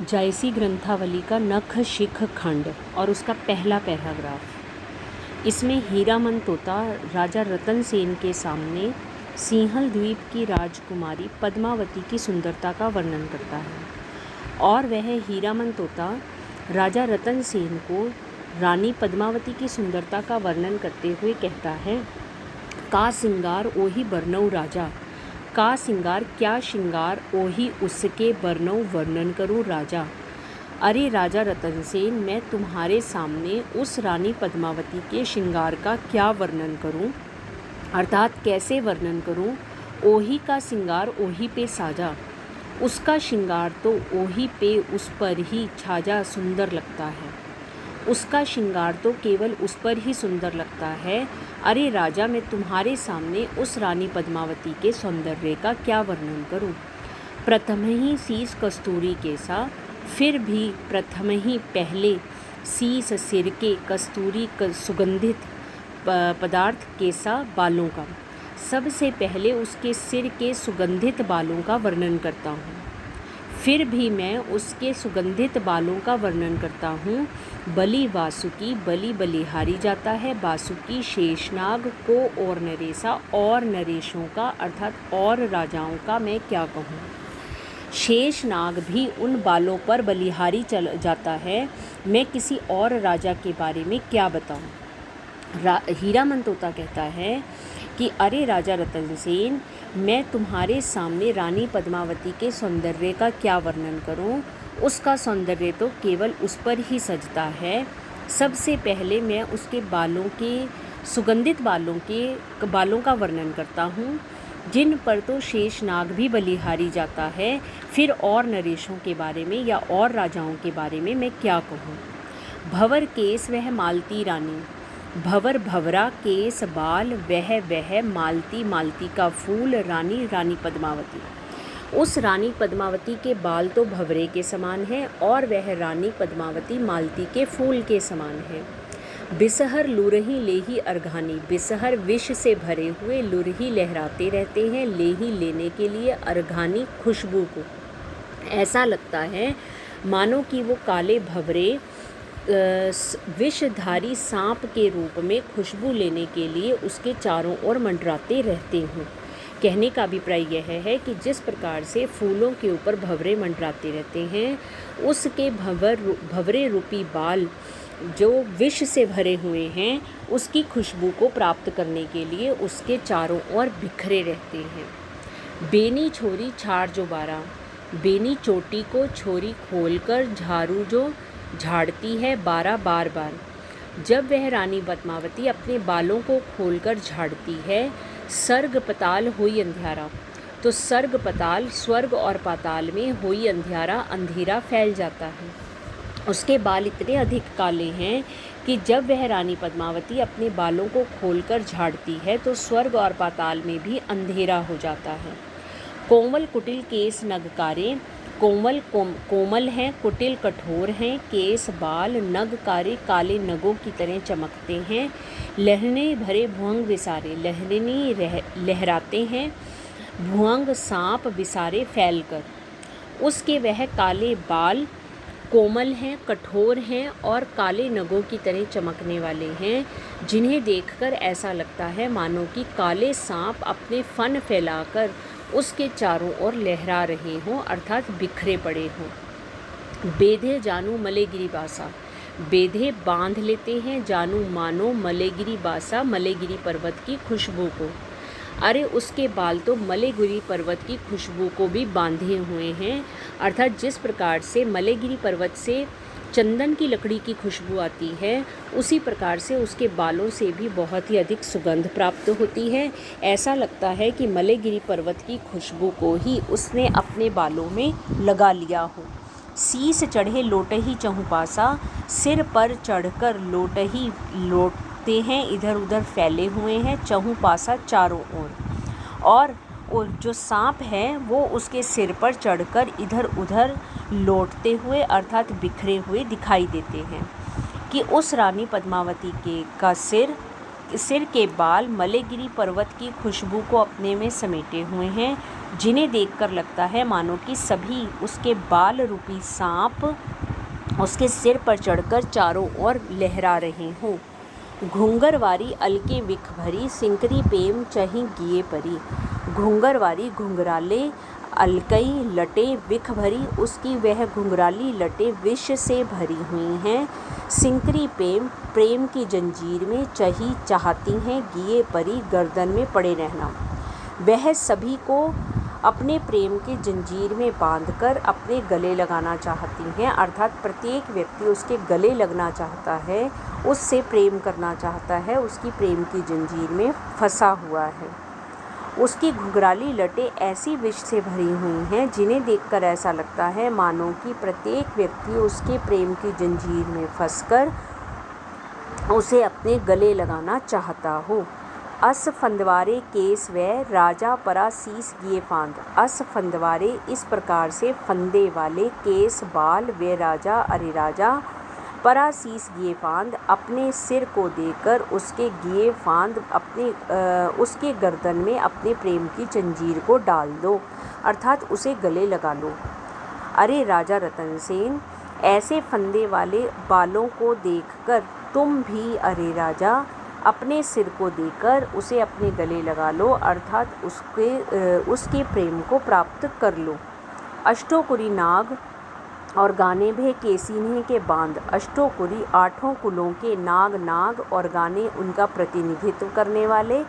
जायसी ग्रंथावली का नख शिख खंड और उसका पहला पैराग्राफ। इसमें हीरामन तोता राजा रतन सेन के सामने सिंहल द्वीप की राजकुमारी पद्मावती की सुंदरता का वर्णन करता है और वह हीरामन तोता राजा रतन सेन को रानी पद्मावती की सुंदरता का वर्णन करते हुए कहता है, का सिंगार ओही बरनऊ राजा, का सिंगार क्या श्रृंगार ओही उसके बरनऊ वर्णन करूं राजा। अरे राजा रतन सेन, मैं तुम्हारे सामने उस रानी पद्मावती के श्रृंगार का क्या वर्णन करूं, अर्थात कैसे वर्णन करूं। ओही का सिंगार ओही पे साजा, उसका श्रृंगार तो ओही पे उस पर ही छाजा सुंदर लगता है, उसका श्रृंगार तो केवल उस पर ही सुंदर लगता है। अरे राजा, मैं तुम्हारे सामने उस रानी पद्मावती के सौंदर्य का क्या वर्णन करूं। प्रथम ही शीस कस्तूरी केसा, फिर भी प्रथम ही पहले शीस सिर के कस्तूरी सुगंधित पदार्थ केसा बालों का, सबसे पहले उसके सिर के सुगंधित बालों का वर्णन करता हूँ। फिर भी मैं उसके सुगंधित बालों का वर्णन करता हूँ। बलि वासुकी बलि बलिहारी जाता है, वासुकी शेषनाग को और नरेशा और नरेशों का अर्थात और राजाओं का मैं क्या कहूँ। शेषनाग भी उन बालों पर बलिहारी चल जाता है, मैं किसी और राजा के बारे में क्या बताऊँ। हीरामन तोता कहता है कि अरे राजा रतन सेन, मैं तुम्हारे सामने रानी पद्मावती के सौंदर्य का क्या वर्णन करूं। उसका सौंदर्य तो केवल उस पर ही सजता है। सबसे पहले मैं उसके बालों के सुगंधित बालों का वर्णन करता हूँ, जिन पर तो शेषनाग भी बलिहारी जाता है। फिर और नरेशों के बारे में या और राजाओं के बारे में मैं क्या कहूँ। भंवर केस वह मालती रानी, भंवर भंवरा केस बाल वह मालती मालती का फूल रानी रानी पद्मावती। उस रानी पद्मावती के बाल तो भंवरे के समान हैं और वह रानी पद्मावती मालती के फूल के समान है। बिसहर लुरही लेही अर्घानी, बिसहर विष से भरे हुए लुरही लहराते रहते हैं लेही लेने के लिए अर्घानी खुशबू को। ऐसा लगता है मानो कि वो काले भंवरे विषधारी सांप के रूप में खुशबू लेने के लिए उसके चारों ओर मंडराते रहते हों। कहने का अभिप्राय यह है कि जिस प्रकार से फूलों के ऊपर भंवरे मंडराते रहते हैं, उसके भंवरे रूपी बाल जो विष से भरे हुए हैं, उसकी खुशबू को प्राप्त करने के लिए उसके चारों ओर बिखरे रहते हैं। बेनी छोरी छाड़ जो बारा, बेनी चोटी को छोरी खोलकर झाड़ू जो झाड़ती है बार बार। जब वह रानी पद्मावती अपने बालों को खोलकर झाड़ती है, सर्ग पताल होई अंधियारा, तो सर्ग पताल स्वर्ग और पाताल में होई अंधेरा फैल जाता है। उसके बाल इतने अधिक काले हैं कि जब वह रानी पद्मावती अपने बालों को खोलकर झाड़ती है तो स्वर्ग और पाताल में भी अंधेरा हो जाता है। कोमल कुटिल केस नगकारे, कोमल हैं, कुटिल कठोर हैं, केस बाल नगकारे काले नगों की तरह चमकते हैं। लहरने भरे भुअंग विसारे, लहरनी लहराते हैं भुअंग सांप विसारे फैलकर। उसके वह काले बाल कोमल हैं, कठोर हैं और काले नगों की तरह चमकने वाले हैं, जिन्हें देखकर ऐसा लगता है मानो कि काले सांप अपने फन फैलाकर उसके चारों ओर लहरा रहे हों, अर्थात बिखरे पड़े हों। बेधे जानू मलेगिरी बासा, बेधे बांध लेते हैं जानू मानो मलेगिरी बासा, मलेगिरी पर्वत की खुशबू को। अरे उसके बाल तो मलेगिरी पर्वत की खुशबू को भी बांधे हुए हैं, अर्थात जिस प्रकार से मलेगिरी पर्वत से चंदन की लकड़ी की खुशबू आती है, उसी प्रकार से उसके बालों से भी बहुत ही अधिक सुगंध प्राप्त होती है। ऐसा लगता है कि मलेगिरी पर्वत की खुशबू को ही उसने अपने बालों में लगा लिया हो। शीस चढ़े लोटही चहुपासा, सिर पर चढ़कर लोटही लोटते हैं, इधर उधर फैले हुए हैं चहुपासा चारों ओर, और जो सांप है वो उसके सिर पर चढ़कर इधर उधर लौटते हुए अर्थात बिखरे हुए दिखाई देते हैं। कि उस रानी पद्मावती का सिर के बाल मलेगिरी पर्वत की खुशबू को अपने में समेटे हुए हैं, जिन्हें देखकर लगता है मानो कि सभी उसके बाल रूपी सांप उसके सिर पर चढ़कर चारों ओर लहरा रहे हों। घूंघरवारी अलके विख भरी, सिंकरी पेम चही गिए परी। घूंघरवारी घुंघराले अलकई लटे विख भरी, उसकी वह घुंघराली लटे विष से भरी हुई हैं। सिंकरी पेम प्रेम की जंजीर में चही चाहती हैं गिए परी, गर्दन में पड़े रहना। वह सभी को अपने प्रेम के जंजीर में बांधकर अपने गले लगाना चाहती हैं, अर्थात प्रत्येक व्यक्ति उसके गले लगना चाहता है, उससे प्रेम करना चाहता है, उसकी प्रेम की जंजीर में फंसा हुआ है। उसकी घुंघराली लटें ऐसी विष से भरी हुई हैं जिन्हें देखकर ऐसा लगता है मानो कि प्रत्येक व्यक्ति उसके प्रेम की जंजीर में फंसकर उसे अपने गले लगाना चाहता हो। अस फंदवारे केस वै राजा परा शीस गिए फांद। अस फंदवारे इस प्रकार से फंदे वाले, केस बाल, वे राजा अरे राजा, परा शीस गिए फांद अपने सिर को देकर, उसके गिए फांद अपने उसके गर्दन में अपने प्रेम की जंजीर को डाल दो, अर्थात उसे गले लगा लो। अरे राजा रतन सेन, ऐसे फंदे वाले बालों को देखकर तुम भी अरे राजा अपने सिर को देकर उसे अपने गले लगा लो, अर्थात उसके प्रेम को प्राप्त कर लो। अष्टोकुरी नाग और गाने भे केसीने के बांध। अष्टोकुरी आठों कुलों के नाग और गाने उनका प्रतिनिधित्व करने वाले,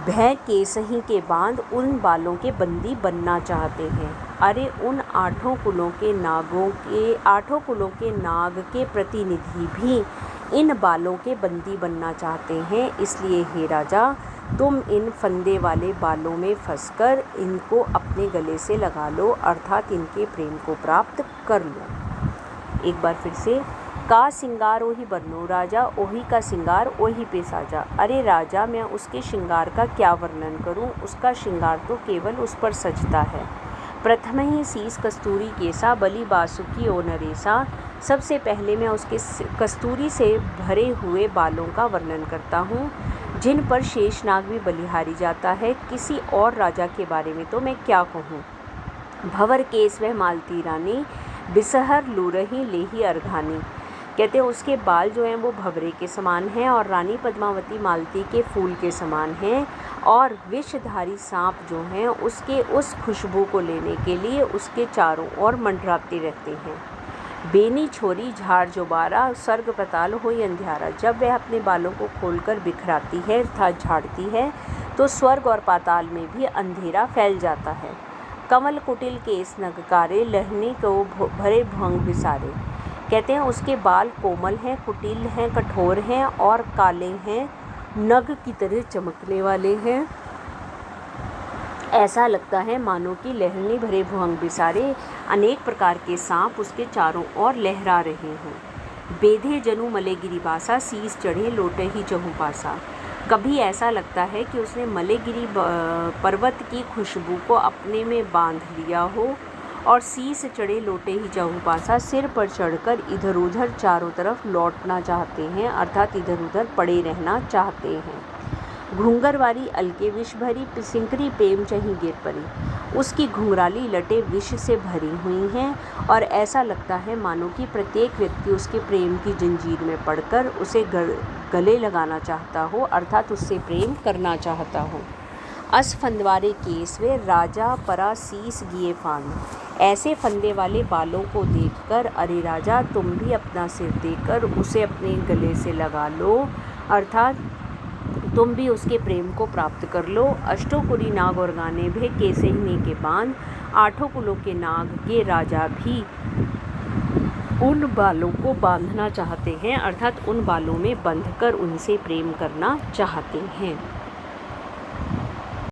भय केसही के बांध उन बालों के बंदी बनना चाहते हैं। अरे उन आठों कुलों के नाग के प्रतिनिधि भी इन बालों के बंदी बनना चाहते हैं, इसलिए हे राजा तुम इन फंदे वाले बालों में फंसकर इनको अपने गले से लगा लो, अर्थात इनके प्रेम को प्राप्त कर लो। एक बार फिर से, का सिंगार ओही बरनो राजा, ओही का सिंगार ओही पे साजा। अरे राजा, मैं उसके श्रृंगार का क्या वर्णन करूं, उसका श्रृंगार तो केवल उस पर सजता है। प्रथम ही शीस कस्तूरी केसा, बलि बासुकी ओ नरेसा। सबसे पहले मैं उसके कस्तूरी से भरे हुए बालों का वर्णन करता हूँ, जिन पर शेषनाग भी बलिहारी जाता है। किसी और राजा के बारे में तो मैं क्या कहूँ। भंवर केस वह मालती रानी, बिसहर लूरही लेही अर्घानी। कहते हैं उसके बाल जो हैं वो भंवरे के समान हैं और रानी पद्मावती मालती के फूल के समान हैं, और विषधारी सांप जो हैं उसके उस खुशबू को लेने के लिए उसके चारों ओर मंडराते रहते हैं। बेनी छोरी झाड़ जोबारा, स्वर्ग पताल होई अंधियारा। जब वह अपने बालों को खोलकर बिखराती है अर्थात झाड़ती है तो स्वर्ग और पाताल में भी अंधेरा फैल जाता है। कमल कुटिल केस नगकारे, लहने को भरे भंग बिसारे। कहते हैं उसके बाल कोमल हैं, कुटिल हैं, कठोर हैं और काले हैं, नग की तरह चमकने वाले हैं। ऐसा लगता है मानो कि लहरने भरे भुवंग बिसारे अनेक प्रकार के सांप उसके चारों ओर लहरा रहे हों। बेधे जनु मले गिरिबासा, शीस चढ़े लोटे ही चहु पासा। कभी ऐसा लगता है कि उसने मलेगिरी पर्वत की खुशबू को अपने में बांध लिया हो, और शीस चढ़े लोटे ही चहु पासा, सिर पर चढ़कर इधर उधर चारों तरफ लौटना चाहते हैं, अर्थात इधर उधर पड़े रहना चाहते हैं। घूंघरवारी अलके विष भरी, सिंकरी पेम चही गिर परी। उसकी घुंघराली लटें विष से भरी हुई हैं और ऐसा लगता है मानो कि प्रत्येक व्यक्ति उसके प्रेम की जंजीर में पड़कर उसे गले लगाना चाहता हो, अर्थात उससे प्रेम करना चाहता हो। अस फंदवारे केस वे राजा परा शीस गिए फांद। ऐसे फंदे वाले बालों को देखकर अरे राजा तुम भी अपना सिर देकर उसे अपने गले से लगा लो, अर्थात तुम भी उसके प्रेम को प्राप्त कर लो। अष्टोकुरी नाग और गाने भे केसहिनी के बांध। आठों कुलों के नाग के राजा भी उन बालों को बांधना चाहते हैं, अर्थात उन बालों में बंधकर उनसे प्रेम करना चाहते हैं।